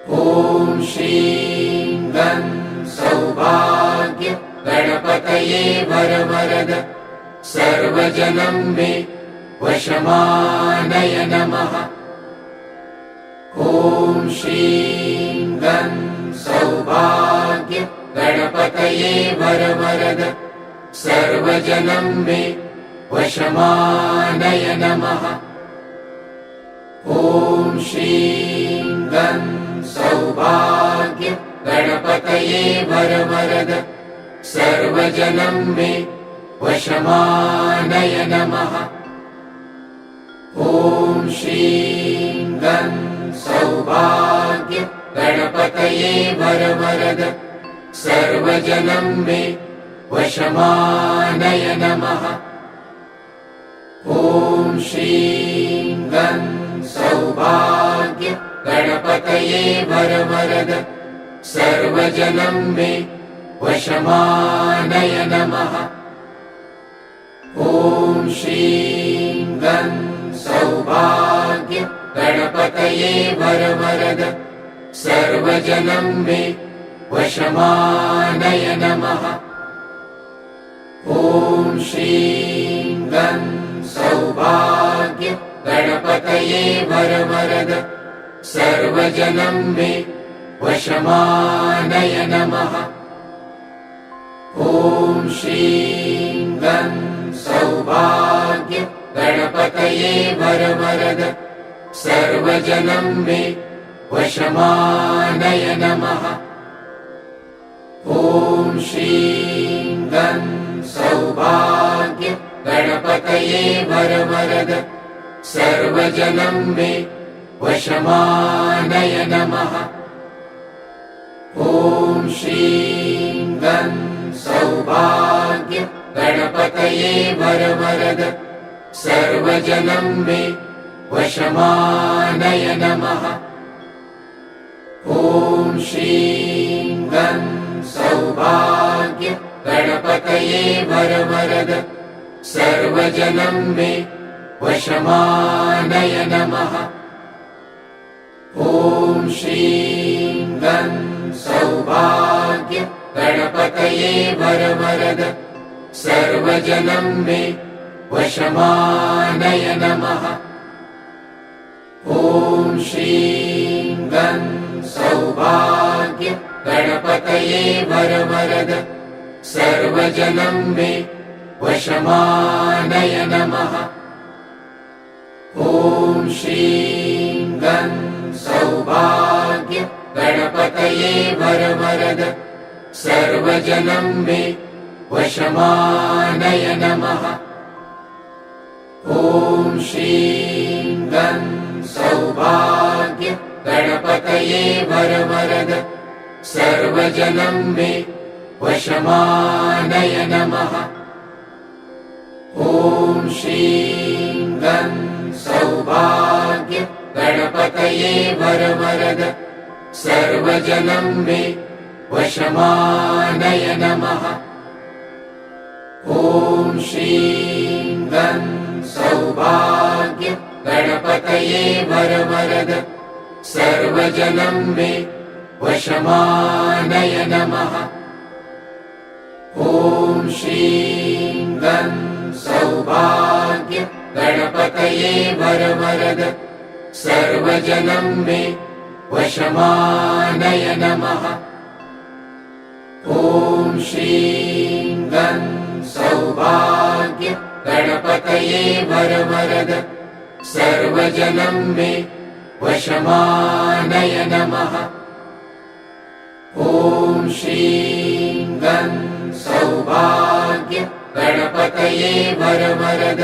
ॐ श्रीं गं सौभाग्य गणपतये वरवरद सर्वजनं मे वशमानय नमः। ॐ श्रीं गं सौभाग्य गणपतये वरवरद सर्वजनं मे वशमानय नमः। ॐ श्रीं गं सौभाग्य गणपतये वरवरद सर्वजनं मे वशमानय नमः। ॐ श्रीं गं सौभाग्य गणपतये वरवरद सर्वजनं मे वशमानय नमः। ॐ श्रीं गं सौभाग्य गणपतये वरवरद सर्वजनं मे वशमानय नमः। ॐ श्रीं गं सौभाग्य गणपतये वरवरद सर्वजनं मे वशमानय नमः। ॐ श्रीं गं सौभाग्य गणपतये वरवरद सर्वजनं मे वशमानय नमः। ॐ श्रीं गं सौभाग्य गणपतये वरवरद सर्वजनं मे वशमानय नमः। ॐ श्रीं गं सौभाग्य गणपतये वरवरद सर्वजनं मे वशमानय नमः। ॐ श्रीं गं सौभाग्य गणपतये वरवरद सर्वजनं मे वशमानय नमः। ॐ श्रीं गं सौभाग्य गणपतये वरवरद सर्वजनं मे वशमानय नमः। ॐ श्रीं गं सौभाग्य गणपतये वरवरद सर्वजनं मे वशमानय नमः। ॐ श्रीं गं सौभाग्य गणपतये वरवरद सर्वजनं मे वशमानय नमः। ॐ श्रीं गं सौभाग्य गणपतये वरवरद सर्वजनं मे वशमानय नमः। ॐ श्रीं गं सौभाग्य गणपतये वरवरद सर्वजनं मे वशमानय नमः। ॐ श्रीं गं सौभाग्य गणपतये वरवरद सर्वजनं मे वशमानय नमः। ॐ श्रीं गं सौभाग्य गणपतये वरवरद सर्वजनं मे वशमानय नमः। ॐ श्रीं गं सौभाग्य गणपतये वरवरद सर्वजनं मे वशमानय नमः। ॐ श्रीं गं सौभाग्य गणपतये वरवरद सर्वजनं मे वशमानय नमः। ॐ श्रीं गं सौभाग्य गणपतये वरवरद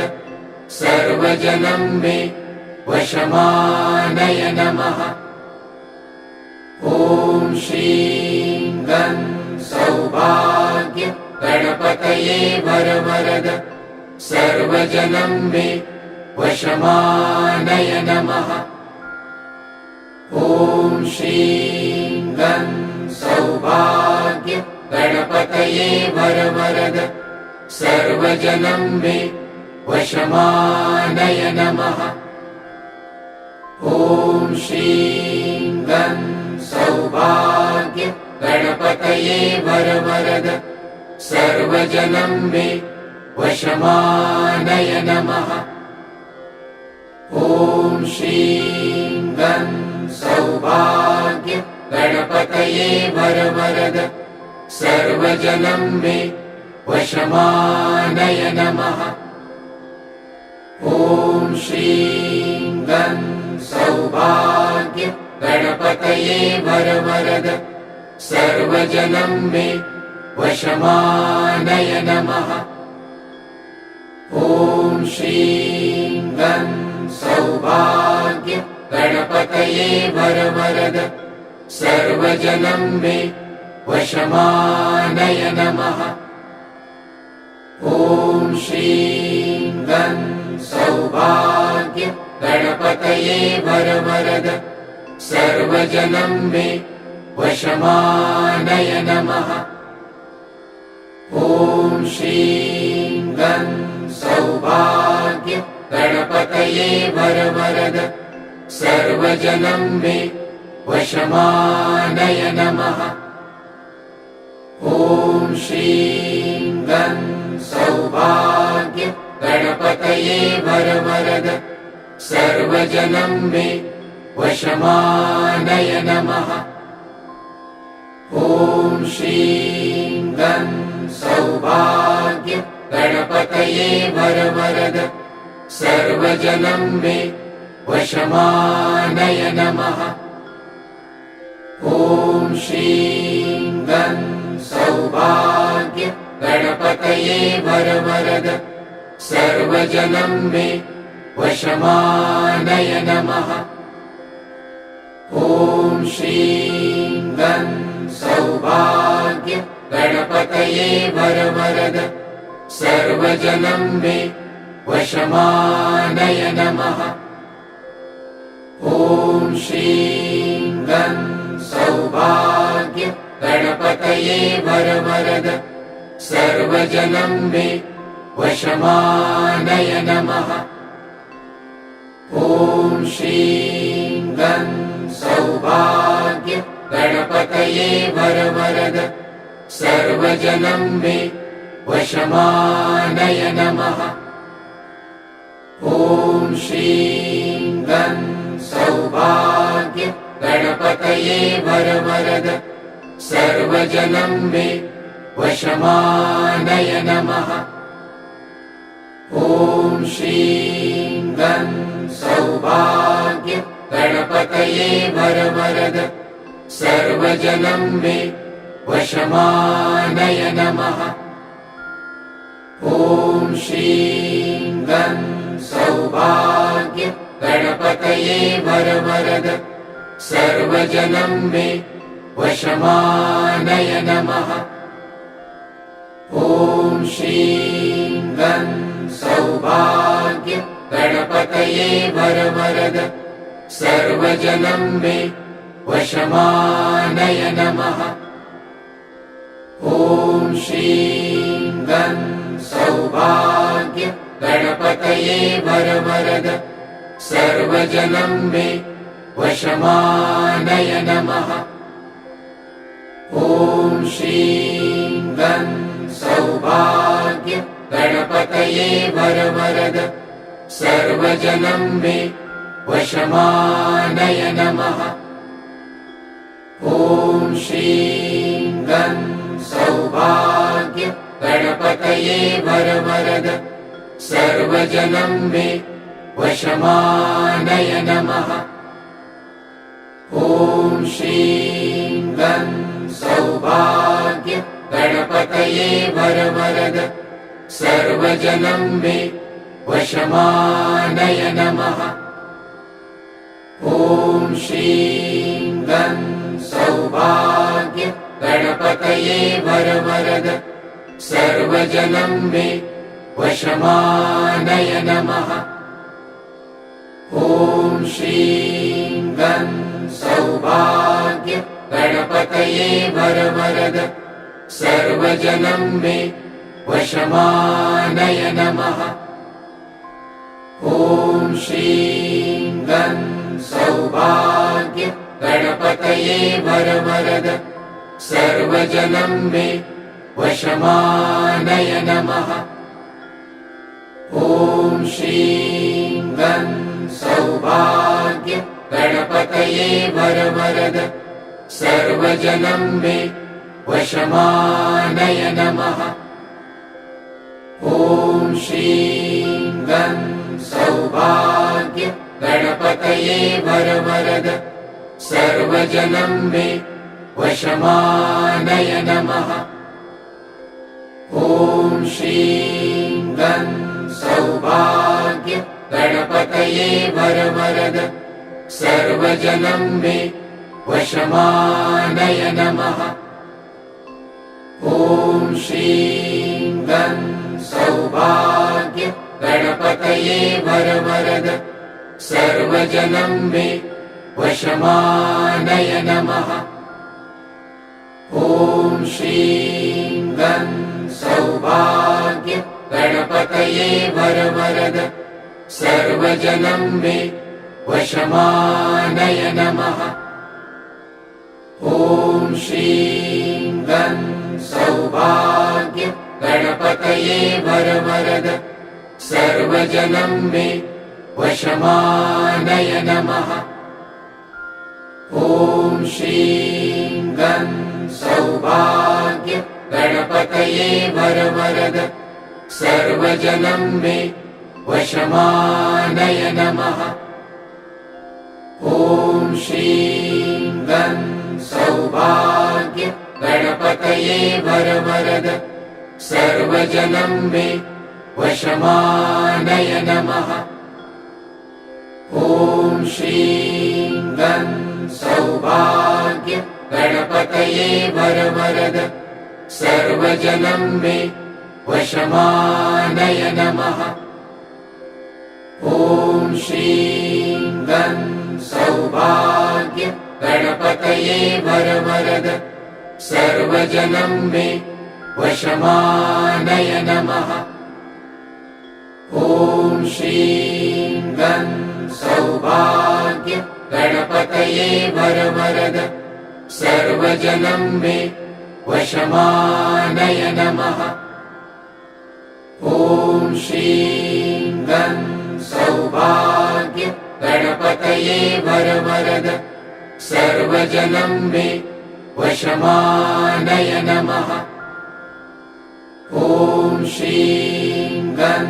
सर्वजनं मे वशमानय नमः। ॐ श्रीं गं सौभाग्य गणपतये वरवरद सर्वजनं मे वशमानय नमः। ॐ श्रीं गं सौभाग्य गणपतये वरवरद सर्वजनं मे वशमानय नमः। ॐ श्रीं गं गणपतये वरवरद सर्वजनं मे वशमानय नमः। ॐ श्रीं गं सौभाग्य गणपतये वरवरद सर्वजनं मे वशमानय नमः। ॐ श्रीं गं सौभाग्य गणपतये वरवरद सर्वजनं मे वशमानय नमः। ॐ श्रीं गं सौभाग्य गणपतये वरवरद सर्वजनं मे वशमानय नमः। ॐ श्रीं गं सौभाग्य गणपतये वरवरद सर्वजनं मे वशमानय नमः। ॐ श्रीं गं सौभाग्य गणपतये वरवरद सर्वजनं मे वशमानय नमः। ॐ श्रीं गं सौभाग्य गणपतये वरवरद सर्वजनं मे वशमानय नमः। ॐ श्रीं गं सौभाग्य गणपतये वरवरद सर्वजनं मे वशमानय नमः। ॐ श्रीं गं सौभाग्य गणपतये वरवरद सर्वजनं मे वशमानय नमः। ॐ श्रीं गं सौभाग्य गणपतये वरवरद सर्वजनं मे वशमानय नमः। ॐ श्रीं गं सौभाग्य गणपतये वरवरद सर्वजनं मे वशमानय नमः। ॐ श्रीं गं सौभाग्य गणपतये वरवरद सर्वजनं मे वशमानय नमः। ॐ श्रीं गं सौभाग्य गणपतये वरवरद सर्वजनं मे वशमानय नमः। ॐ श्रीं गं सौभाग्य गणपतये वरवरद सर्वजनं मे वशमानय नमः। ॐ श्रीं गं सौभाग्य गणपतये वरवरद सर्वजनं मे वशमानय नमः। ॐ श्रीं गं सौभाग्य गणपतये वरवरद सर्वजनं मे वशमानय नमः। ॐ श्रीं गं सौभाग्य गणपतये वरवरद सर्वजनं मे वशमानय नमः। ॐ श्रीं गं सौभाग्य गणपतये वरवरद सर्वजनं मे वशमानय नमः। ॐ श्रीं गं सौभाग्य गणपतये वरवरद सर्वजनं मे वशमानय नमः। ॐ श्रीं गं सौभाग्य गणपतये वरवरद सर्वजनं मे वशमानय नमः। ॐ श्रीं गं सौभाग्य गणपतये वरवरद सर्वजनं मे वशमानय नमः। ॐ श्रीं गं सौभाग्य गणपतये वरवरद सर्वजनं मे वशमानय नमः। ॐ श्रीं गं सौभाग्य गणपतये वरवरद सर्वजनं मे वशमानय नमः। ॐ श्रीं गं सौभाग्य गणपतये वरवरद सर्वजनं मे वशमानय नमः। ॐ श्रीं गं सौभाग्य गणपतये वरवरद सर्वजनं मे वशमानय नमः। ॐ श्रीं गं सौभाग्य गणपतये वरवरद सर्वजनं मे वशमानय नमः। ॐ श्रीं गं सौभाग्य गणपतये वरवरद सर्वजनं मे वशमानय नमः। ॐ श्रीं गं सौभाग्य गणपतये वरवरद सर्वजनं मे वशमानय नमः। ॐ श्रीं गं सौभाग्य गणपतये वरवरद सर्वजनं मे वशमानय नमः। ॐ श्रीं गं सौभाग्य गणपतये वरवरद सर्वजनं मे वशमानय नमः। ॐ श्रीं गं सौभाग्य गणपतये वरवरद सर्वजनं मे वशमानय नमः। ॐ श्रीं गं सौभाग्य गणपतये वरवरद सर्वजनं मे वशमानय नमः। ॐ श्रीं गं सौभाग्य गणपतये वरवरद सर्वजनं मे वशमानय नमः। ॐ श्रीं गं सौभाग्य गणपतये वरवरद सर्वजनं मे वशमानय नमः। ॐ श्रीं गं सौभाग्य गणपतये वरवरद सर्वजनं मे वशमानय नमः। ॐ श्रीं गं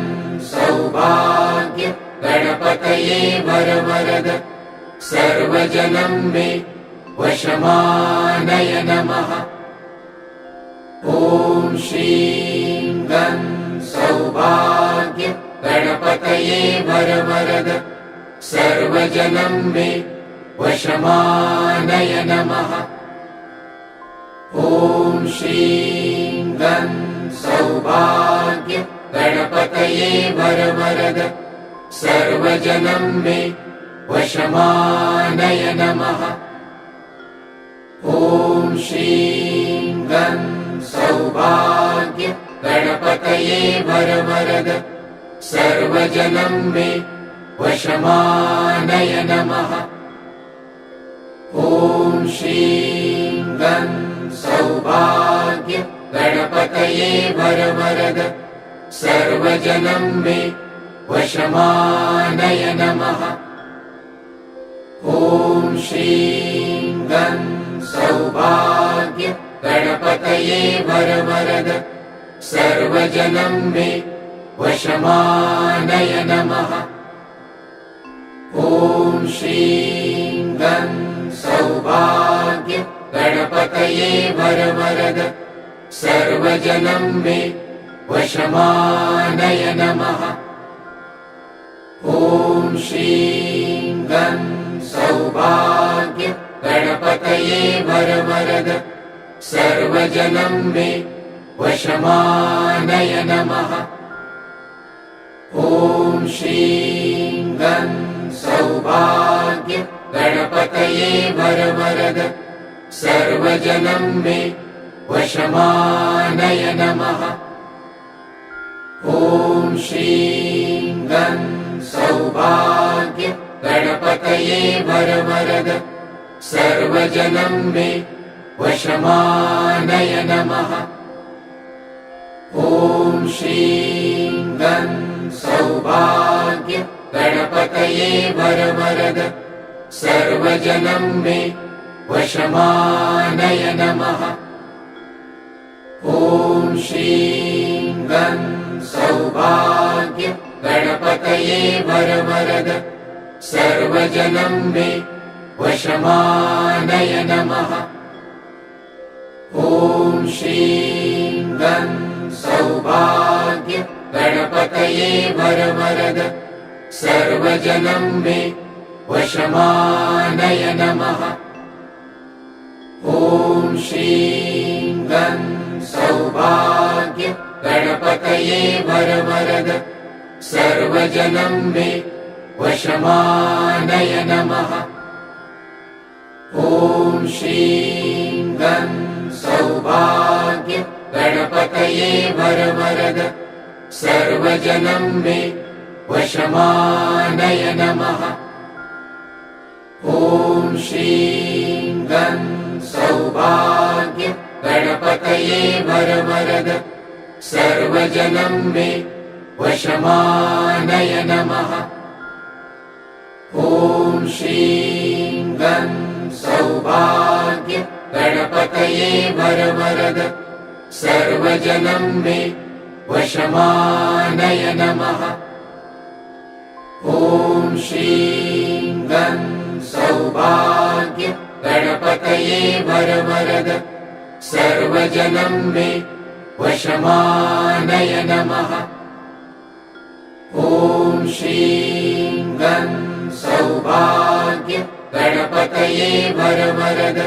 सौभाग्य गणपतये वरवरद सर्वजनं मे वशमानय नमः। ॐ श्रीं गं सौभाग्य गणपतये वरवरद सर्वजनं मे वशमानय नमः। ॐ श्रीं गं सौभाग्य गणपतये वरवरद सर्वजनं मे वशमानय नमः। ॐ श्रीं गं सौभाग्य गणपतये वरवरद सर्वजनं मे वशमानय नमः। ॐ श्रीं गं सौभाग्य गणपतये वरवरद सर्वजनं मे वशमानय नमः। ॐ श्रीं गं सौभाग्य गणपतये वरवरद सर्वजनं मे वशमानय नमः। ॐ श्रीं गं सौभाग्य गणपतये वरवरद सर्वजनं मे वशमानय नमः। ॐ श्रीं गं सौभाग्य गणपतये वरवरद सर्वजनं मे वशमानय नमः। ॐ श्रीं गं सौभाग्य गणपतये वरवरद सर्वजनं मे वशमानय नमः। ॐ श्रीं गं सौभाग्य गणपतये वरवरद सर्वजनं मे वशमानय नमः। ॐ श्रीं गं सौभाग्य गणपतये वरवरद सर्वजनं मे वशमानय नमः। ॐ श्रीं गं सौभाग्य गणपतये वरवरद सर्वजनं मे वशमानय नमः। ॐ श्रीं गं सौभाग्य गणपतये वरवरद सर्वजनं मे वशमानय नमः। ॐ श्रीं गं सौभाग्य गणपतये वरवरद सर्वजनं मे वशमानय नमः। ॐ श्रीं गं सौभाग्य गणपतये वरवरद सर्वजनं मे वशमानय नमः। ॐ श्रीं गं सौभाग्य गणपतये वरवरद सर्वजनं मे वशमानय नमः। ॐ श्रीं गं सौभाग्य गणपतये वरवरद सर्वजनं मे वशमानय नमः। ॐ श्रीं गं सौभाग्य गणपतये वरवरद सर्वजनं मे वशमानय नमः। ॐ श्रीं गं सौभाग्य गणपतये वरवरद